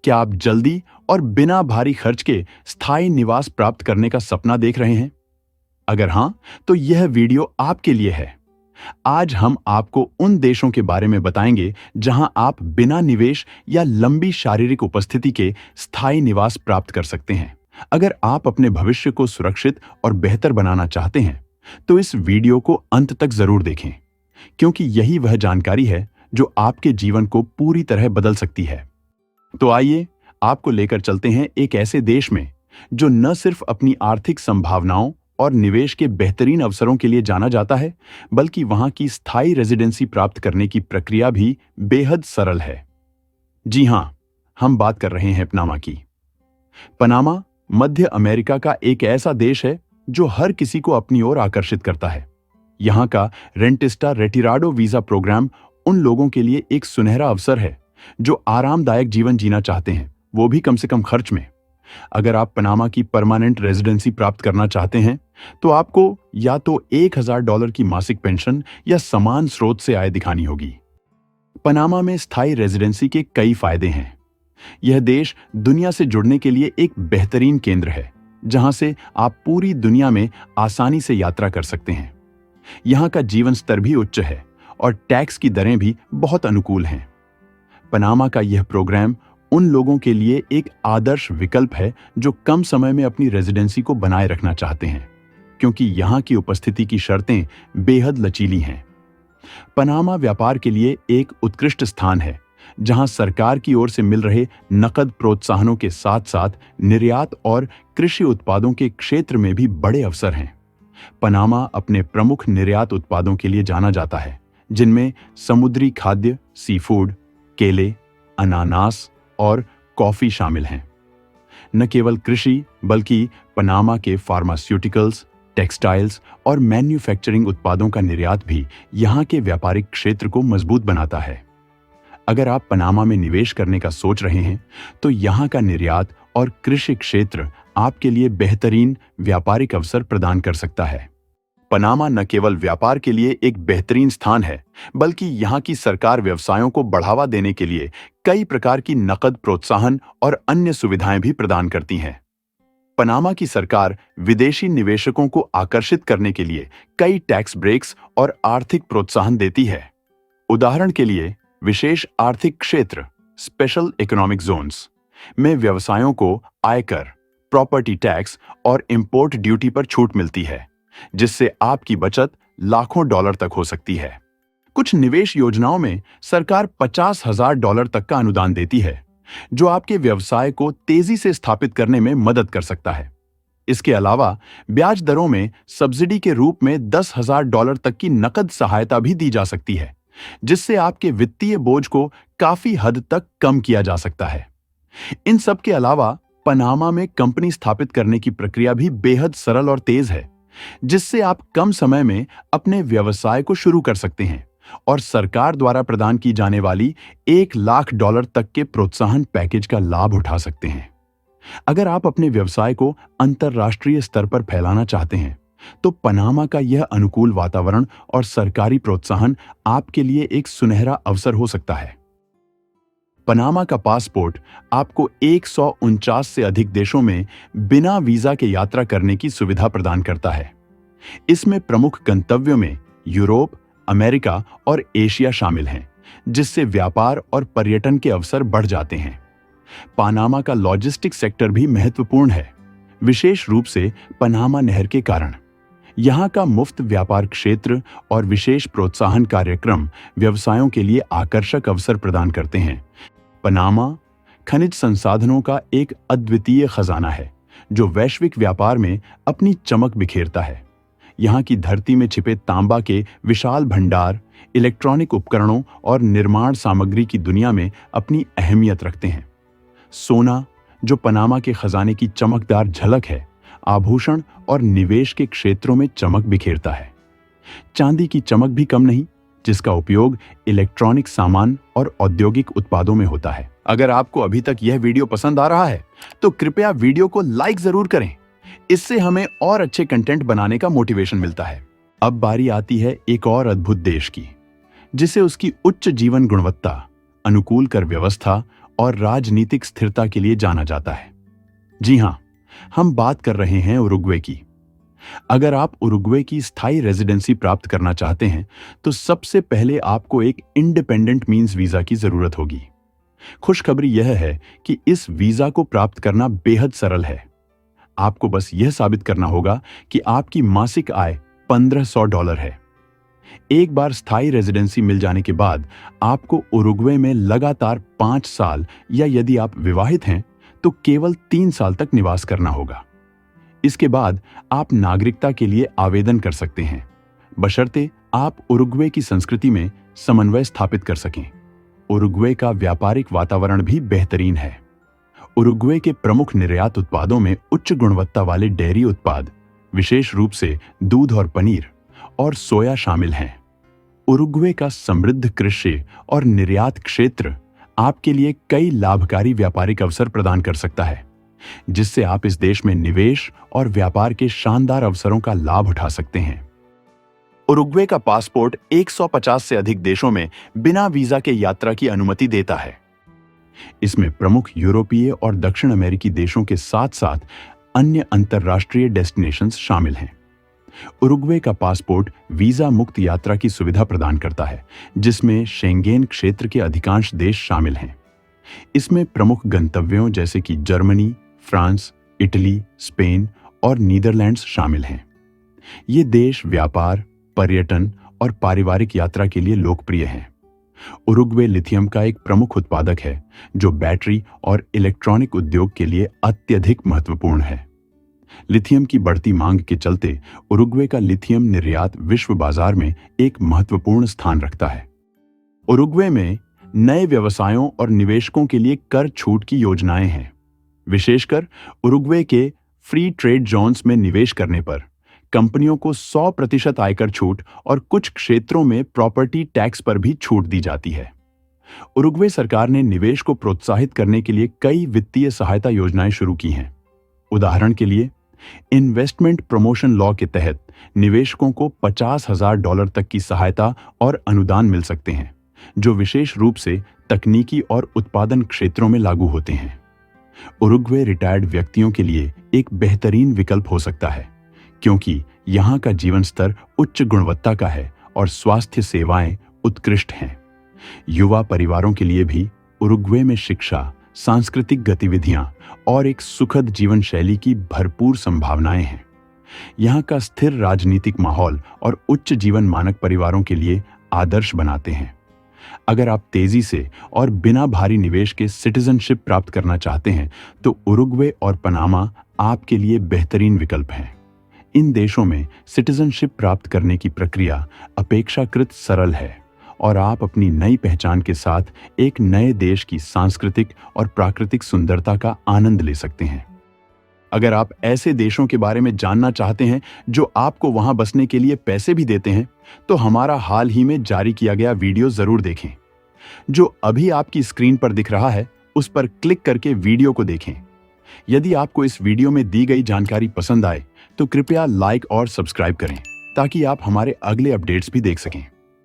क्या आप जल्दी और बिना भारी खर्च के स्थायी निवास प्राप्त करने का सपना देख रहे हैं? अगर हां, तो यह वीडियो आपके लिए है। आज हम आपको उन देशों के बारे में बताएंगे जहां आप बिना निवेश या लंबी शारीरिक उपस्थिति के स्थायी निवास प्राप्त कर सकते हैं। अगर आप अपने भविष्य को सुरक्षित और बेहतर बनाना चाहते हैं, तो इस वीडियो को अंत तक जरूर देखें, क्योंकि यही वह जानकारी है जो आपके जीवन को पूरी तरह बदल सकती है। तो आइए आपको लेकर चलते हैं एक ऐसे देश में जो न सिर्फ अपनी आर्थिक संभावनाओं और निवेश के बेहतरीन अवसरों के लिए जाना जाता है, बल्कि वहां की स्थायी रेजिडेंसी प्राप्त करने की प्रक्रिया भी बेहद सरल है। जी हां, हम बात कर रहे हैं पनामा की। पनामा मध्य अमेरिका का एक ऐसा देश है जो हर किसी को अपनी ओर आकर्षित करता है। यहां का रेंटिस्टा रेटिराडो वीजा प्रोग्राम उन लोगों के लिए एक सुनहरा अवसर है जो आरामदायक जीवन जीना चाहते हैं, वो भी कम से कम खर्च में। अगर आप पनामा की परमानेंट रेजिडेंसी प्राप्त करना चाहते हैं, तो आपको या तो $1000 की मासिक पेंशन या समान स्रोत से आय दिखानी होगी। पनामा में स्थायी रेजिडेंसी के कई फायदे हैं। यह देश दुनिया से जुड़ने के लिए एक बेहतरीन केंद्र है, जहां से आप पूरी दुनिया में आसानी से यात्रा कर सकते हैं। यहां का जीवन स्तर भी उच्च है और टैक्स की दरें भी बहुत अनुकूल हैं। पनामा का यह प्रोग्राम उन लोगों के लिए एक आदर्श विकल्प है जो कम समय में अपनी रेजिडेंसी को बनाए रखना चाहते हैं, क्योंकि यहां की उपस्थिति की शर्तें बेहद लचीली हैं। पनामा व्यापार के लिए एक उत्कृष्ट स्थान है, जहां सरकार की ओर से मिल रहे नकद प्रोत्साहनों के साथ-साथ निर्यात और कृषि उत्पादों के क्षेत्र में भी बड़े अवसर हैं। पनामा अपने प्रमुख निर्यात उत्पादों के लिए जाना जाता है, जिनमें समुद्री खाद्य, सी फूड, केले, अनानास और कॉफी शामिल हैं। न केवल कृषि, बल्कि पनामा के फार्मास्यूटिकल्स, टेक्सटाइल्स और मैन्युफैक्चरिंग उत्पादों का निर्यात भी यहां के व्यापारिक क्षेत्र को मजबूत बनाता है। अगर आप पनामा में निवेश करने का सोच रहे हैं, तो यहां का निर्यात और कृषि क्षेत्र आपके लिए बेहतरीन व्यापारिक अवसर प्रदान कर सकता है। पनामा न केवल व्यापार के लिए एक बेहतरीन स्थान है, बल्कि यहां की सरकार व्यवसायों को बढ़ावा देने के लिए कई प्रकार की नकद प्रोत्साहन और अन्य सुविधाएं भी प्रदान करती हैं। पनामा की सरकार विदेशी निवेशकों को आकर्षित करने के लिए कई टैक्स ब्रेक्स और आर्थिक प्रोत्साहन देती है। उदाहरण के लिए, विशेष आर्थिक क्षेत्र स्पेशल इकोनॉमिक जोन्स में व्यवसायों को आयकर, प्रॉपर्टी टैक्स और इंपोर्ट ड्यूटी पर छूट मिलती है, जिससे आपकी बचत लाखों डॉलर तक हो सकती है। कुछ निवेश योजनाओं में सरकार $50,000 तक का अनुदान देती है, जो आपके व्यवसाय को तेजी से स्थापित करने में मदद कर सकता है। इसके अलावा ब्याज दरों में सब्सिडी के रूप में $10,000 तक की नकद सहायता भी दी जा सकती है, जिससे आपके वित्तीय बोझ को काफी हद तक कम किया जा सकता है। इन सब के अलावा पनामा में कंपनी स्थापित करने की प्रक्रिया भी बेहद सरल और तेज है, जिससे आप कम समय में अपने व्यवसाय को शुरू कर सकते हैं और सरकार द्वारा प्रदान की जाने वाली $1 लाख तक के प्रोत्साहन पैकेज का लाभ उठा सकते हैं। अगर आप अपने व्यवसाय को अंतर्राष्ट्रीय स्तर पर फैलाना चाहते हैं, तो पनामा का यह अनुकूल वातावरण और सरकारी प्रोत्साहन आपके लिए एक सुनहरा अवसर हो सकता है। पनामा का पासपोर्ट आपको 149 से अधिक देशों में बिना वीजा के यात्रा करने की सुविधा प्रदान करता है। इसमें प्रमुख गंतव्यों में यूरोप, अमेरिका और एशिया शामिल हैं, जिससे व्यापार और पर्यटन के अवसर बढ़ जाते हैं। पनामा का लॉजिस्टिक सेक्टर भी महत्वपूर्ण है, विशेष रूप से पनामा नहर के कारण। यहाँ का मुफ्त व्यापार क्षेत्र और विशेष प्रोत्साहन कार्यक्रम व्यवसायों के लिए आकर्षक अवसर प्रदान करते हैं। पनामा खनिज संसाधनों का एक अद्वितीय खजाना है, जो वैश्विक व्यापार में अपनी चमक बिखेरता है। यहाँ की धरती में छिपे तांबा के विशाल भंडार इलेक्ट्रॉनिक उपकरणों और निर्माण सामग्री की दुनिया में अपनी अहमियत रखते हैं। सोना, जो पनामा के खजाने की चमकदार झलक है, आभूषण और निवेश के क्षेत्रों में चमक बिखेरता है। चांदी की चमक भी कम नहीं, जिसका उपयोग इलेक्ट्रॉनिक सामान और औद्योगिक उत्पादों में होता है। अगर आपको अभी तक यह वीडियो पसंद आ रहा है, तो कृपया वीडियो को लाइक जरूर करें। इससे हमें और अच्छे कंटेंट बनाने का मोटिवेशन मिलता है। अब बारी आती है एक और अद्भुत देश की, जिसे उसकी उच्च जीवन गुणवत्ता, अनुकूल कर व्यवस्था और राजनीतिक स्थिरता के लिए जाना जाता है। जी हां, हम बात कर रहे हैं उरुग्वे की। अगर आप उरुग्वे की स्थायी रेजिडेंसी प्राप्त करना चाहते हैं तो सबसे पहले आपको एक इंडिपेंडेंट मींस वीजा की जरूरत होगी। खुशखबरी यह है कि इस वीजा को प्राप्त करना बेहद सरल है। आपको बस यह साबित करना होगा कि आपकी मासिक आय $1500 है। एक बार स्थायी रेजिडेंसी मिल जाने के बाद आपको उरुग्वे में लगातार 5 साल या यदि आप विवाहित हैं तो केवल 3 साल तक निवास करना होगा। इसके बाद आप नागरिकता के लिए आवेदन कर सकते हैं, बशर्ते आप उरुग्वे की संस्कृति में समन्वय स्थापित कर सकें। उरुग्वे का व्यापारिक वातावरण भी बेहतरीन है। उरुग्वे के प्रमुख निर्यात उत्पादों में उच्च गुणवत्ता वाले डेयरी उत्पाद, विशेष रूप से दूध और पनीर और सोया शामिल हैं। उरुग्वे का समृद्ध कृषि और निर्यात क्षेत्र आपके लिए कई लाभकारी व्यापारिक अवसर प्रदान कर सकता है, जिससे आप इस देश में निवेश और व्यापार के शानदार अवसरों का लाभ उठा सकते हैं। उरुग्वे का पासपोर्ट 150 से अधिक देशों में बिना वीजा के यात्रा की अनुमति देता है। इसमें प्रमुख यूरोपीय और दक्षिण अमेरिकी देशों के साथ साथ अन्य अंतर्राष्ट्रीय डेस्टिनेशंस शामिल हैं। उरुग्वे का पासपोर्ट वीजा मुक्त यात्रा की सुविधा प्रदान करता है, जिसमें शेंगेन क्षेत्र के अधिकांश देश शामिल हैं। इसमें प्रमुख गंतव्यों जैसे कि जर्मनी, फ्रांस, इटली, स्पेन और नीदरलैंड्स शामिल हैं। ये देश व्यापार, पर्यटन और पारिवारिक यात्रा के लिए लोकप्रिय हैं। उरुग्वे लिथियम का एक प्रमुख उत्पादक है, जो बैटरी और इलेक्ट्रॉनिक उद्योग के लिए अत्यधिक महत्वपूर्ण है। लिथियम की बढ़ती मांग के चलते उरुग्वे का लिथियम निर्यात विश्व बाजार में एक महत्वपूर्ण स्थान रखता है। उरुग्वे में नए व्यवसायों और निवेशकों के लिए कर छूट की योजनाएं हैं। विशेषकर उरुग्वे के फ्री ट्रेड जोन्स में निवेश करने पर कंपनियों को 100% आयकर छूट और कुछ क्षेत्रों में प्रॉपर्टी टैक्स पर भी छूट दी जाती है। उरुग्वे सरकार ने निवेश को प्रोत्साहित करने के लिए कई वित्तीय सहायता योजनाएं शुरू की हैं। उदाहरण के लिए, इन्वेस्टमेंट प्रमोशन लॉ के तहत निवेशकों को $50,000 तक की सहायता और अनुदान मिल सकते हैं, जो विशेष रूप से तकनीकी और उत्पादन क्षेत्रों में लागू होते हैं। उरुग्वे रिटायर्ड व्यक्तियों के लिए एक बेहतरीन विकल्प हो सकता है, क्योंकि यहाँ का जीवन स्तर उच्च गुणवत्ता का है और स्वास्थ्य सेवाएं उत्कृष्ट हैं। युवा परिवारों के लिए भी उरुग्वे में शिक्षा, सांस्कृतिक गतिविधियां और एक सुखद जीवन शैली की भरपूर संभावनाएं हैं। यहाँ का स्थिर राजनीतिक माहौल और उच्च जीवन मानक परिवारों के लिए आदर्श बनाते हैं। अगर आप तेजी से और बिना भारी निवेश के सिटीजनशिप प्राप्त करना चाहते हैं तो उरुग्वे और पनामा आपके लिए बेहतरीन विकल्प हैं। इन देशों में सिटीजनशिप प्राप्त करने की प्रक्रिया अपेक्षाकृत सरल है और आप अपनी नई पहचान के साथ एक नए देश की सांस्कृतिक और प्राकृतिक सुंदरता का आनंद ले सकते हैं। अगर आप ऐसे देशों के बारे में जानना चाहते हैं जो आपको वहां बसने के लिए पैसे भी देते हैं, तो हमारा हाल ही में जारी किया गया वीडियो जरूर देखें। जो अभी आपकी स्क्रीन पर दिख रहा है, उस पर क्लिक करके वीडियो को देखें। यदि आपको इस वीडियो में दी गई जानकारी पसंद आए तो कृपया लाइक और सब्सक्राइब करें, ताकि आप हमारे अगले अपडेट्स भी देख सकें।